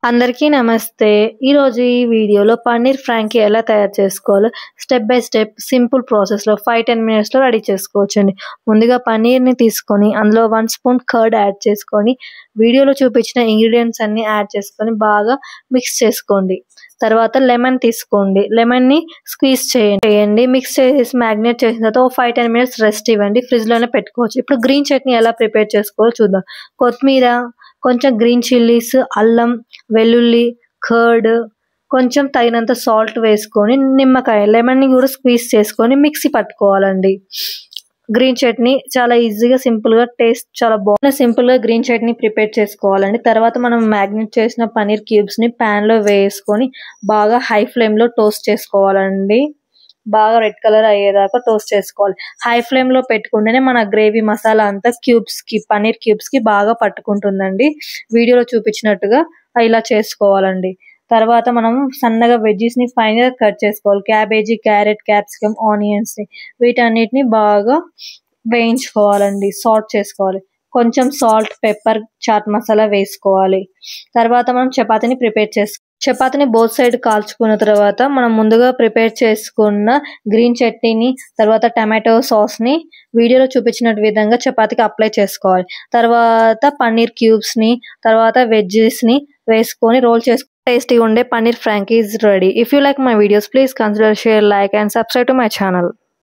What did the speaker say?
అందరికీ నమస్తే. ఈరోజు ఈ వీడియోలో పన్నీర్ ఫ్రాంకీ ఎలా తయారు చేసుకోవాలో స్టెప్ బై స్టెప్ సింపుల్ ప్రాసెస్లో 5-10 మినిట్స్లో రెడీ చేసుకోవచ్చండి. ముందుగా పన్నీర్ని తీసుకొని అందులో 1 స్పూన్ కర్డ్ యాడ్ చేసుకొని వీడియోలో చూపించిన ఇంగ్రీడియంట్స్ అన్ని యాడ్ చేసుకొని బాగా మిక్స్ చేసుకోండి. తర్వాత లెమన్ తీసుకోండి, లెమన్ని స్క్వీజ్ చేయండి. మిక్స్ చేసి మ్యాగ్నేట్ చేసిన తర్వాత 5-10 మినిట్స్ రెస్ట్ ఇవ్వండి. ఫ్రిడ్జ్లోనే పెట్టుకోవచ్చు. ఇప్పుడు గ్రీన్ చట్నీ ఎలా ప్రిపేర్ చేసుకోవాలో చూద్దాం. కొత్తిమీర, కొంచెం గ్రీన్ చిల్లీస్, అల్లం, వెల్లుల్లి, కర్డ్, కొంచెం తగినంత సాల్ట్ వేసుకొని నిమ్మకాయ లెమన్ని కూడా స్క్వీజ్ చేసుకొని మిక్సీ పట్టుకోవాలండి. గ్రీన్ చట్నీ చాలా ఈజీగా సింపుల్గా టేస్ట్ చాలా బాగుంది. సింపుల్గా గ్రీన్ చట్నీ ప్రిపేర్ చేసుకోవాలండి. తర్వాత మనం మ్యాగ్నేట్ చేసిన పన్నీర్ క్యూబ్స్ని ప్యాన్లో వేసుకొని బాగా హై ఫ్లేమ్లో టోస్ట్ చేసుకోవాలండి. బాగా రెడ్ కలర్ అయ్యేదాకా టోస్ట్ చేసుకోవాలి. హై ఫ్లేమ్లో పెట్టుకుంటేనే మన గ్రేవీ మసాలా అంతా పన్నీర్ క్యూబ్స్కి బాగా పట్టుకుంటుందండి. వీడియోలో చూపించినట్టుగా ఇలా చేసుకోవాలండి. తర్వాత మనం సన్నగా వెజ్జెస్ని ఫైన్గా కట్ చేసుకోవాలి. క్యాబేజీ, క్యారెట్, క్యాప్సికమ్, ఆనియన్స్ని వీటన్నిటిని బాగా వేయించుకోవాలండి. సాట్ చేసుకోవాలి. కొంచెం సాల్ట్, పెప్పర్, చాట్ మసాలా వేసుకోవాలి. తర్వాత మనం చపాతీని ప్రిపేర్ చేసుకోవాలి. చపాతీని బోత్ సైడ్ కాల్చుకున్న తర్వాత మనం ముందుగా ప్రిపేర్ చేసుకున్న గ్రీన్ చట్నీని, తర్వాత టమాటో సాస్ని వీడియోలో చూపించిన విధంగా చపాతీకి అప్లై చేసుకోవాలి. తర్వాత పన్నీర్ క్యూబ్స్ని, తర్వాత వెజ్జెస్ని వేసుకొని రోల్ చేసుకొని టేస్టీగా ఉండే paneer Frankie is ready. If you like my videos, please consider, share, like and subscribe to my channel.